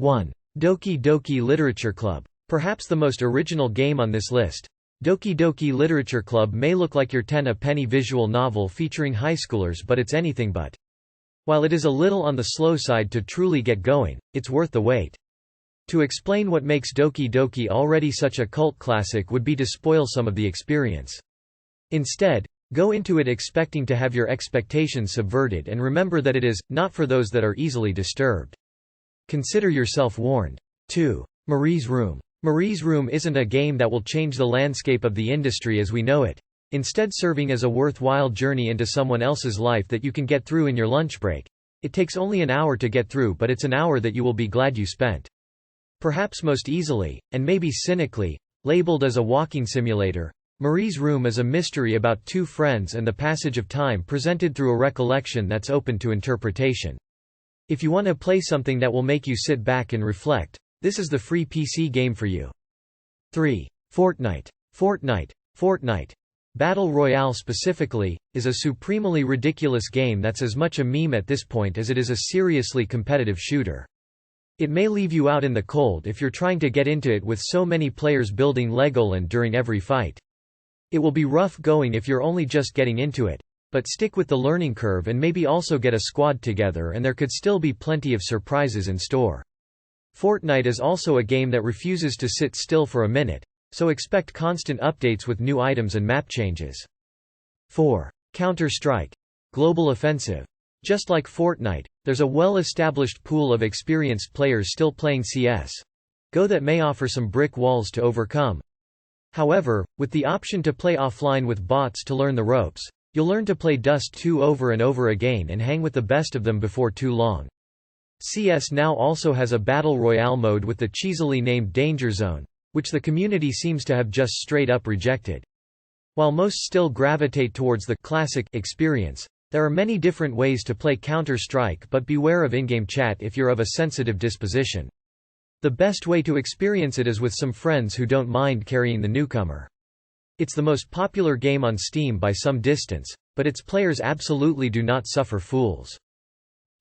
1. Doki Doki Literature Club. Perhaps the most original game on this list. Doki Doki Literature Club may look like your 10-a-penny visual novel featuring high schoolers, but it's anything but. While it is a little on the slow side to truly get going, it's worth the wait. To explain what makes Doki Doki already such a cult classic would be to spoil some of the experience. Instead, go into it expecting to have your expectations subverted, and remember that it is not for those that are easily disturbed. Consider yourself warned. 2. Marie's Room. Marie's Room isn't a game that will change the landscape of the industry as we know it, instead serving as a worthwhile journey into someone else's life that you can get through in your lunch break. It takes only an hour to get through, but it's an hour that you will be glad you spent. Perhaps most easily, and maybe cynically, labeled as a walking simulator, Marie's Room is a mystery about two friends and the passage of time presented through a recollection that's open to interpretation. If you want to play something that will make you sit back and reflect, this is the free PC game for you. 3. Fortnite. Fortnite, Battle Royale specifically, is a supremely ridiculous game that's as much a meme at this point as it is a seriously competitive shooter. It may leave you out in the cold if you're trying to get into it with so many players building Legoland during every fight. It will be rough going if you're only just getting into it, but stick with the learning curve and maybe also get a squad together, and there could still be plenty of surprises in store. Fortnite is also a game that refuses to sit still for a minute, so expect constant updates with new items and map changes. 4. Counter-Strike. Global Offensive. Just like Fortnite, there's a well-established pool of experienced players still playing CS:GO that may offer some brick walls to overcome. However, with the option to play offline with bots to learn the ropes, you'll learn to play Dust 2 over and over again and hang with the best of them before too long. CS now also has a Battle Royale mode with the cheesily named Danger Zone, which the community seems to have just straight up rejected. While most still gravitate towards the classic experience, there are many different ways to play Counter-Strike, but beware of in-game chat if you're of a sensitive disposition. The best way to experience it is with some friends who don't mind carrying the newcomer. It's the most popular game on Steam by some distance, but its players absolutely do not suffer fools.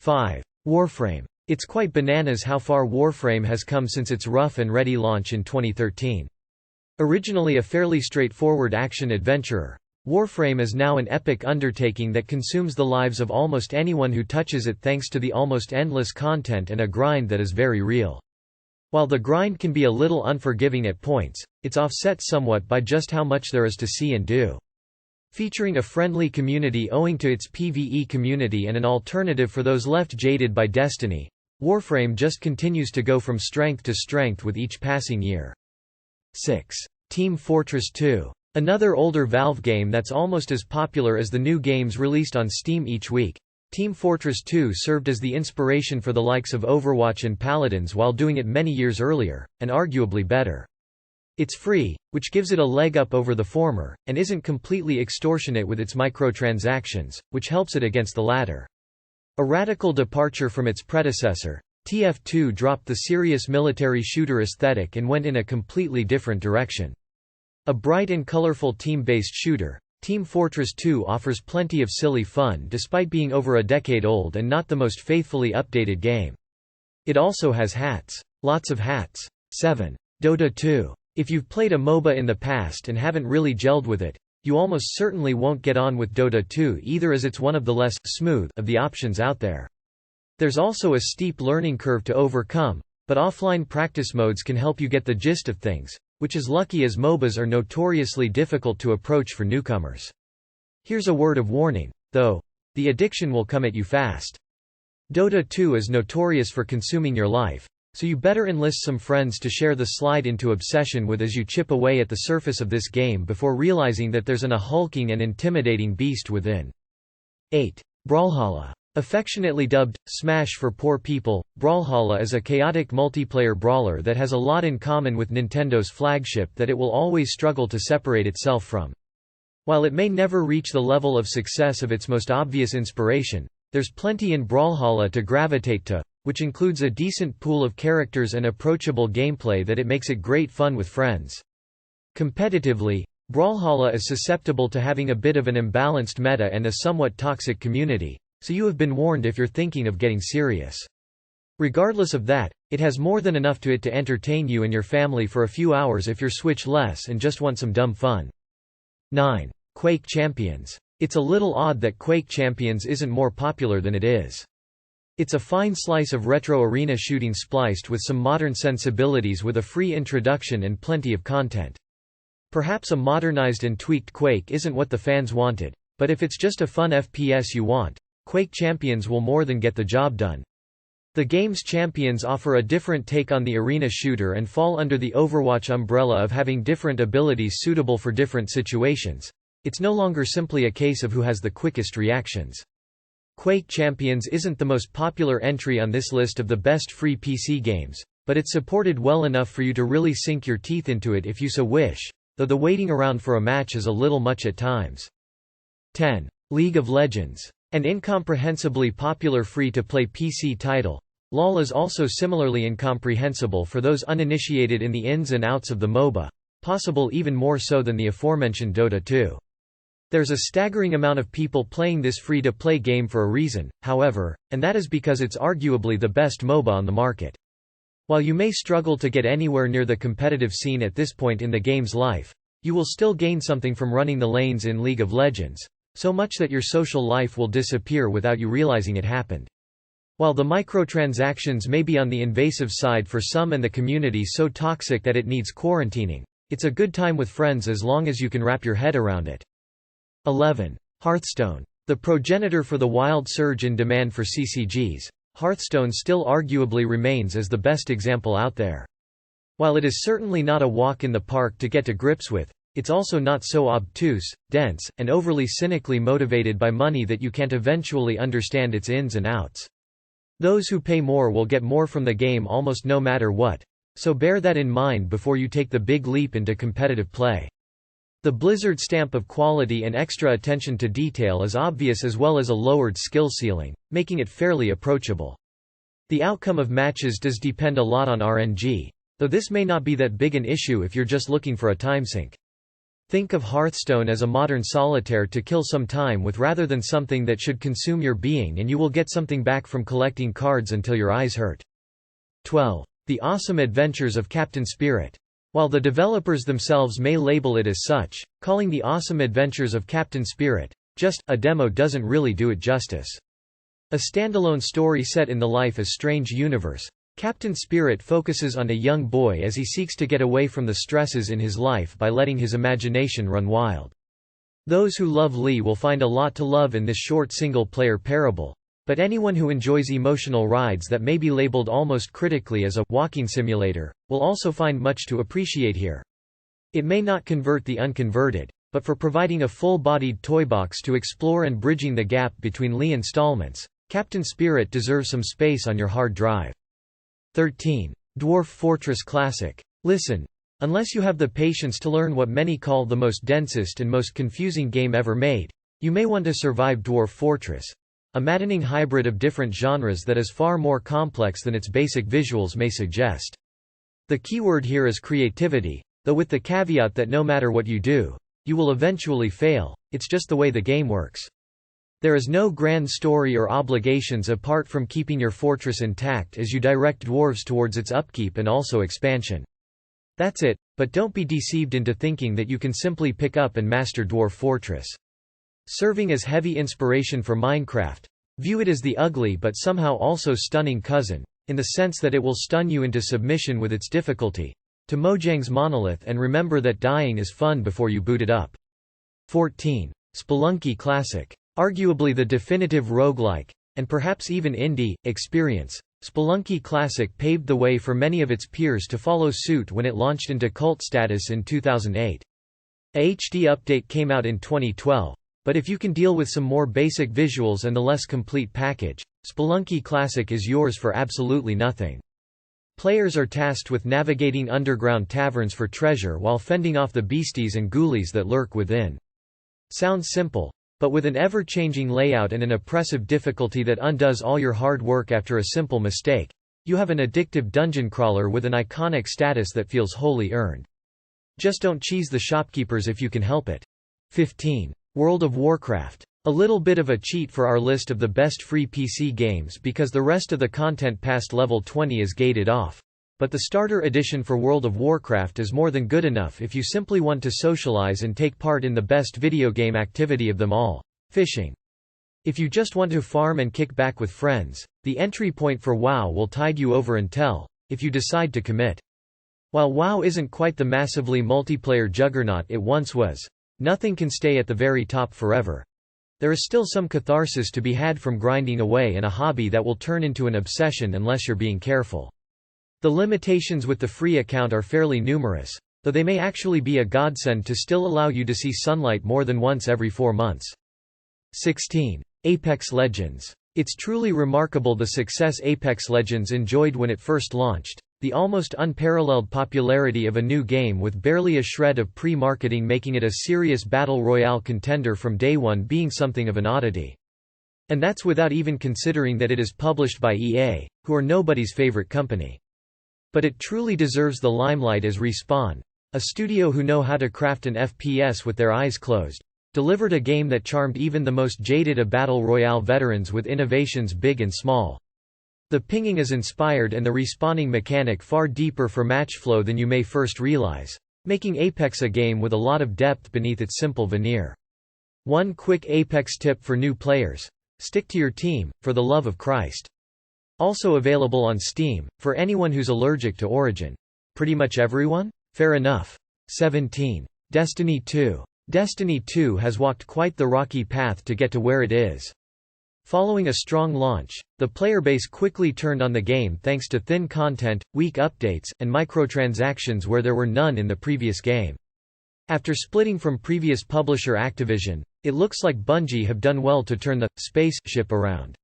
5. Warframe. It's quite bananas how far Warframe has come since its rough and ready launch in 2013. Originally a fairly straightforward action-adventurer, Warframe is now an epic undertaking that consumes the lives of almost anyone who touches it thanks to the almost endless content and a grind that is very real. While the grind can be a little unforgiving at points, it's offset somewhat by just how much there is to see and do. Featuring a friendly community owing to its PvE community and an alternative for those left jaded by Destiny, Warframe just continues to go from strength to strength with each passing year. 6. Team Fortress 2. Another older Valve game that's almost as popular as the new games released on Steam each week. Team Fortress 2 served as the inspiration for the likes of Overwatch and Paladins while doing it many years earlier, and arguably better. It's free, which gives it a leg up over the former, and isn't completely extortionate with its microtransactions, which helps it against the latter. A radical departure from its predecessor, TF2 dropped the serious military shooter aesthetic and went in a completely different direction. A bright and colorful team-based shooter, Team Fortress 2 offers plenty of silly fun despite being over a decade old and not the most faithfully updated game. It also has hats. Lots of hats. 7. Dota 2. If you've played a MOBA in the past and haven't really gelled with it, you almost certainly won't get on with Dota 2 either, as it's one of the less smooth of the options out there. There's also a steep learning curve to overcome, but offline practice modes can help you get the gist of things, which is lucky as MOBAs are notoriously difficult to approach for newcomers. Here's a word of warning, though: the addiction will come at you fast. Dota 2 is notorious for consuming your life, so you better enlist some friends to share the slide into obsession with as you chip away at the surface of this game before realizing that there's a hulking and intimidating beast within. 8. Brawlhalla. Affectionately dubbed Smash for poor people, Brawlhalla is a chaotic multiplayer brawler that has a lot in common with Nintendo's flagship that it will always struggle to separate itself from. While it may never reach the level of success of its most obvious inspiration, there's plenty in Brawlhalla to gravitate to, which includes a decent pool of characters and approachable gameplay that it makes it great fun with friends. Competitively, Brawlhalla is susceptible to having a bit of an imbalanced meta and a somewhat toxic community, so you have been warned if you're thinking of getting serious. Regardless of that, it has more than enough to entertain you and your family for a few hours if you're Switch less and just want some dumb fun. 9. Quake Champions. It's a little odd that Quake Champions isn't more popular than it is. It's a fine slice of retro arena shooting spliced with some modern sensibilities with a free introduction and plenty of content. Perhaps a modernized and tweaked Quake isn't what the fans wanted, but if it's just a fun FPS you want, Quake Champions will more than get the job done. The game's champions offer a different take on the arena shooter and fall under the Overwatch umbrella of having different abilities suitable for different situations. It's no longer simply a case of who has the quickest reactions. Quake Champions isn't the most popular entry on this list of the best free PC games, but it's supported well enough for you to really sink your teeth into it if you so wish, though the waiting around for a match is a little much at times. 10. League of Legends. An incomprehensibly popular free-to-play PC title, LoL is also similarly incomprehensible for those uninitiated in the ins and outs of the MOBA, possible even more so than the aforementioned Dota 2. There's a staggering amount of people playing this free-to-play game for a reason, however, and that is because it's arguably the best MOBA on the market. While you may struggle to get anywhere near the competitive scene at this point in the game's life, you will still gain something from running the lanes in League of Legends, so much that your social life will disappear without you realizing it happened. While the microtransactions may be on the invasive side for some and the community so toxic that it needs quarantining, it's a good time with friends as long as you can wrap your head around it. 11. Hearthstone. The progenitor for the wild surge in demand for CCGs, Hearthstone still arguably remains as the best example out there. While it is certainly not a walk in the park to get to grips with, it's also not so obtuse, dense, and overly cynically motivated by money that you can't eventually understand its ins and outs. Those who pay more will get more from the game almost no matter what, so bear that in mind before you take the big leap into competitive play. The Blizzard stamp of quality and extra attention to detail is obvious, as well as a lowered skill ceiling, making it fairly approachable. The outcome of matches does depend a lot on RNG, though this may not be that big an issue if you're just looking for a timesink. Think of Hearthstone as a modern solitaire to kill some time with rather than something that should consume your being, and you will get something back from collecting cards until your eyes hurt. 12. The Awesome Adventures of Captain Spirit. While the developers themselves may label it as such, calling The Awesome Adventures of Captain Spirit just a demo doesn't really do it justice. A standalone story set in the Life is Strange universe, Captain Spirit focuses on a young boy as he seeks to get away from the stresses in his life by letting his imagination run wild. Those who love Lee will find a lot to love in this short single-player parable, but anyone who enjoys emotional rides that may be labeled almost critically as a walking simulator will also find much to appreciate here. It may not convert the unconverted, but for providing a full-bodied toy box to explore and bridging the gap between Lee installments, Captain Spirit deserves some space on your hard drive. 13. Dwarf Fortress Classic. Listen, unless you have the patience to learn what many call the most densest and most confusing game ever made, you may want to survive Dwarf Fortress, a maddening hybrid of different genres that is far more complex than its basic visuals may suggest. The keyword here is creativity, though with the caveat that no matter what you do, you will eventually fail. It's just the way the game works. There is no grand story or obligations apart from keeping your fortress intact as you direct dwarves towards its upkeep and also expansion. That's it, but don't be deceived into thinking that you can simply pick up and master Dwarf Fortress. Serving as heavy inspiration for Minecraft, view it as the ugly but somehow also stunning cousin, in the sense that it will stun you into submission with its difficulty, to Mojang's Monolith, and remember that dying is fun before you boot it up. 14. Spelunky Classic. Arguably the definitive roguelike, and perhaps even indie, experience, Spelunky Classic paved the way for many of its peers to follow suit when it launched into cult status in 2008. A HD update came out in 2012, but if you can deal with some more basic visuals and the less complete package, Spelunky Classic is yours for absolutely nothing. Players are tasked with navigating underground taverns for treasure while fending off the beasties and ghoulies that lurk within. Sounds simple, but with an ever-changing layout and an oppressive difficulty that undoes all your hard work after a simple mistake, you have an addictive dungeon crawler with an iconic status that feels wholly earned. Just don't cheese the shopkeepers if you can help it. 15. World of Warcraft. A little bit of a cheat for our list of the best free PC games because the rest of the content past level 20 is gated off. But the starter edition for World of Warcraft is more than good enough if you simply want to socialize and take part in the best video game activity of them all, fishing. If you just want to farm and kick back with friends, the entry point for WoW will tide you over until, if you decide to commit. While WoW isn't quite the massively multiplayer juggernaut it once was, nothing can stay at the very top forever. There is still some catharsis to be had from grinding away and a hobby that will turn into an obsession unless you're being careful. The limitations with the free account are fairly numerous, though they may actually be a godsend to still allow you to see sunlight more than once every 4 months. 16. Apex Legends. It's truly remarkable the success Apex Legends enjoyed when it first launched. The almost unparalleled popularity of a new game with barely a shred of pre-marketing making it a serious battle royale contender from day one being something of an oddity. And that's without even considering that it is published by EA, who are nobody's favorite company. But it truly deserves the limelight as Respawn, a studio who know how to craft an FPS with their eyes closed, delivered a game that charmed even the most jaded of battle royale veterans with innovations big and small. The pinging is inspired and the respawning mechanic far deeper for match flow than you may first realize, making Apex a game with a lot of depth beneath its simple veneer. One quick Apex tip for new players: stick to your team, for the love of Christ. Also available on Steam, for anyone who's allergic to Origin. Pretty much everyone? Fair enough. 17. Destiny 2. Destiny 2 has walked quite the rocky path to get to where it is. Following a strong launch, the player base quickly turned on the game thanks to thin content, weak updates, and microtransactions where there were none in the previous game. After splitting from previous publisher Activision, it looks like Bungie have done well to turn the space ship around.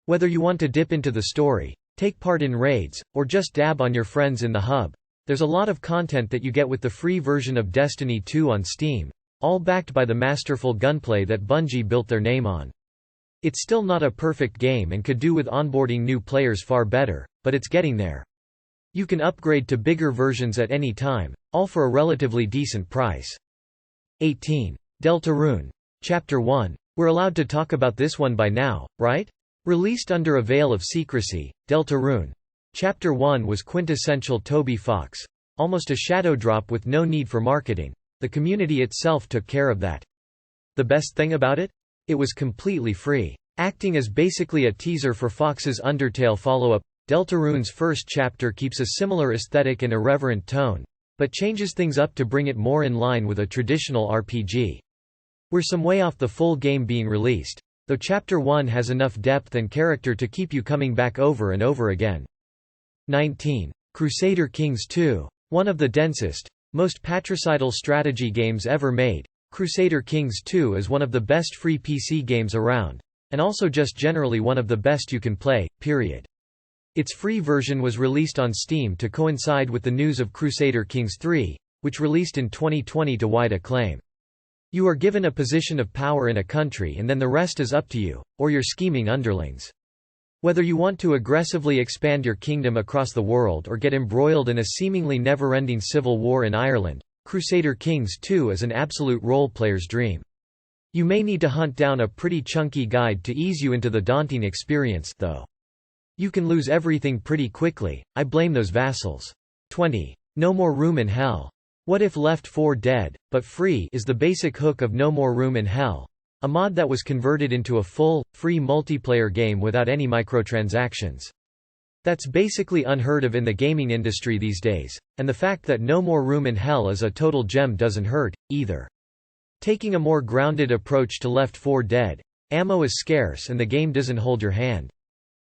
Whether you want to dip into the story, take part in raids, or just dab on your friends in the hub, there's a lot of content that you get with the free version of Destiny 2 on Steam, all backed by the masterful gunplay that Bungie built their name on. It's still not a perfect game and could do with onboarding new players far better, but it's getting there. You can upgrade to bigger versions at any time, all for a relatively decent price. 18. Deltarune Chapter 1. We're allowed to talk about this one by now, right? Released under a veil of secrecy, Deltarune Chapter 1 was quintessential Toby Fox, almost a shadow drop with no need for marketing. The community itself took care of that. The best thing about it? It was completely free. Acting as basically a teaser for Fox's Undertale follow-up, Deltarune's first chapter keeps a similar aesthetic and irreverent tone, but changes things up to bring it more in line with a traditional RPG. We're some way off the full game being released, though Chapter 1 has enough depth and character to keep you coming back over and over again. 19. Crusader Kings II. One of the densest, most patricidal strategy games ever made, Crusader Kings II is one of the best free PC games around, and also just generally one of the best you can play, period. Its free version was released on Steam to coincide with the news of Crusader Kings III, which released in 2020 to wide acclaim. You are given a position of power in a country and then the rest is up to you, or your scheming underlings. Whether you want to aggressively expand your kingdom across the world or get embroiled in a seemingly never-ending civil war in Ireland, Crusader Kings II is an absolute role-player's dream. You may need to hunt down a pretty chunky guide to ease you into the daunting experience, though. You can lose everything pretty quickly, I blame those vassals. 20. No More Room in Hell. What If Left 4 Dead, but Free is the basic hook of No More Room in Hell, a mod that was converted into a full, free multiplayer game without any microtransactions. That's basically unheard of in the gaming industry these days, and the fact that No More Room in Hell is a total gem doesn't hurt, either. Taking a more grounded approach to Left 4 Dead, ammo is scarce and the game doesn't hold your hand.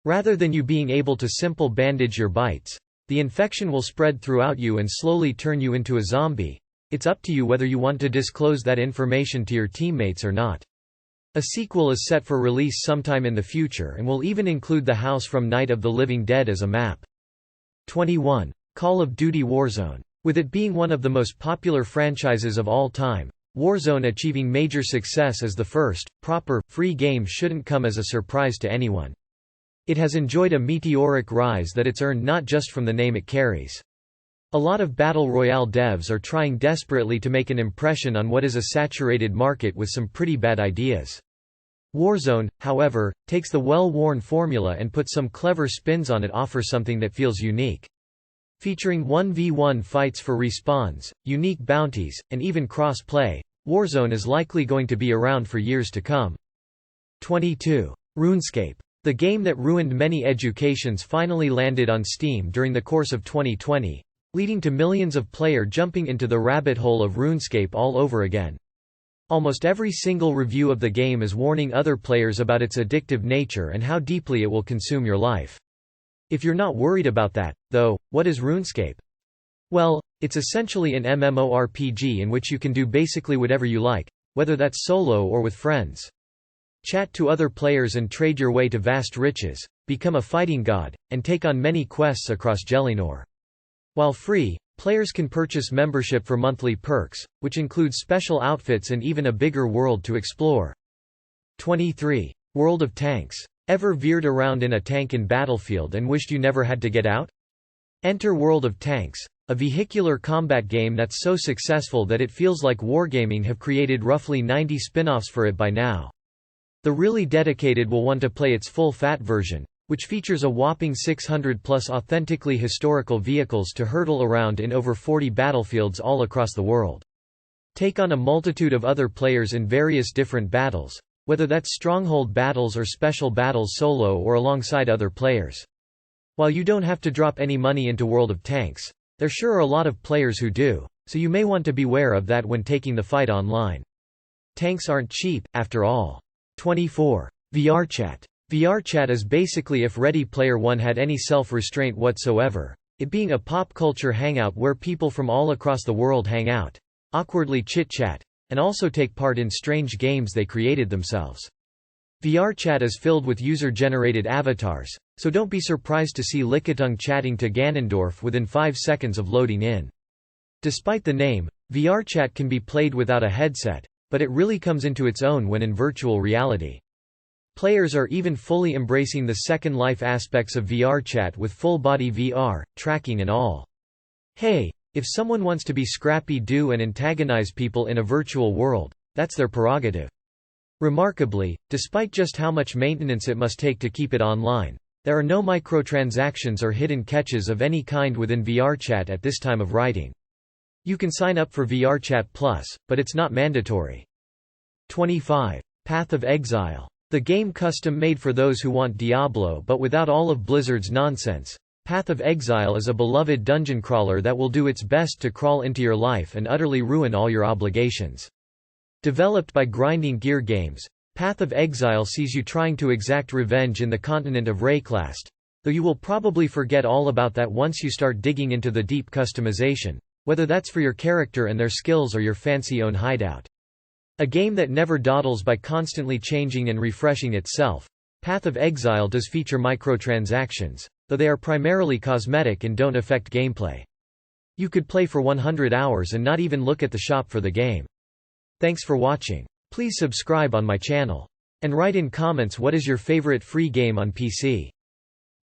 Rather than you being able to simple bandage your bites, the infection will spread throughout you and slowly turn you into a zombie. It's up to you whether you want to disclose that information to your teammates or not. A sequel is set for release sometime in the future and will even include the house from Night of the Living Dead as a map. 21. Call of Duty Warzone. With it being one of the most popular franchises of all time, Warzone achieving major success as the first, proper, free game shouldn't come as a surprise to anyone. It has enjoyed a meteoric rise that it's earned not just from the name it carries. A lot of battle royale devs are trying desperately to make an impression on what is a saturated market with some pretty bad ideas. Warzone, however, takes the well-worn formula and puts some clever spins on it, offers something that feels unique. Featuring 1v1 fights for respawns, unique bounties, and even cross-play, Warzone is likely going to be around for years to come. 22. RuneScape. The game that ruined many educations finally landed on Steam during the course of 2020, leading to millions of players jumping into the rabbit hole of RuneScape all over again. Almost every single review of the game is warning other players about its addictive nature and how deeply it will consume your life. If you're not worried about that, though, what is RuneScape? Well, it's essentially an MMORPG in which you can do basically whatever you like, whether that's solo or with friends. Chat to other players and trade your way to vast riches, become a fighting god, and take on many quests across Gelinor. While free, players can purchase membership for monthly perks, which include special outfits and even a bigger world to explore. 23. World of Tanks. Ever veered around in a tank in Battlefield and wished you never had to get out? Enter World of Tanks, a vehicular combat game that's so successful that it feels like Wargaming have created roughly 90 spin-offs for it by now. The really dedicated will want to play its full-fat version, which features a whopping 600+ authentically historical vehicles to hurtle around in over 40 battlefields all across the world. Take on a multitude of other players in various different battles, whether that's stronghold battles or special battles solo or alongside other players. While you don't have to drop any money into World of Tanks, there sure are a lot of players who do, so you may want to beware of that when taking the fight online. Tanks aren't cheap, after all. 24. VRChat. VRChat is basically if Ready Player One had any self-restraint whatsoever, it being a pop culture hangout where people from all across the world hang out, awkwardly chit-chat, and also take part in strange games they created themselves. VRChat is filled with user-generated avatars, so don't be surprised to see Lickitung chatting to Ganondorf within 5 seconds of loading in. Despite the name, VRChat can be played without a headset, but it really comes into its own when in virtual reality. Players are even fully embracing the Second Life aspects of VRChat with full-body VR, tracking and all. Hey, if someone wants to be Scrappy-Doo and antagonize people in a virtual world, that's their prerogative. Remarkably, despite just how much maintenance it must take to keep it online, there are no microtransactions or hidden catches of any kind within VRChat at this time of writing. You can sign up for VRChat Plus, but it's not mandatory. 25. Path of Exile. The game custom-made for those who want Diablo but without all of Blizzard's nonsense. Path of Exile is a beloved dungeon crawler that will do its best to crawl into your life and utterly ruin all your obligations. Developed by Grinding Gear Games, Path of Exile sees you trying to exact revenge in the continent of Rayclast, though you will probably forget all about that once you start digging into the deep customization, whether that's for your character and their skills or your fancy own hideout. A game that never dawdles by constantly changing and refreshing itself, Path of Exile does feature microtransactions, though they are primarily cosmetic and don't affect gameplay. You could play for 100 hours and not even look at the shop for the game. Thanks for watching. Please subscribe on my channel. And write in comments what is your favorite free game on PC.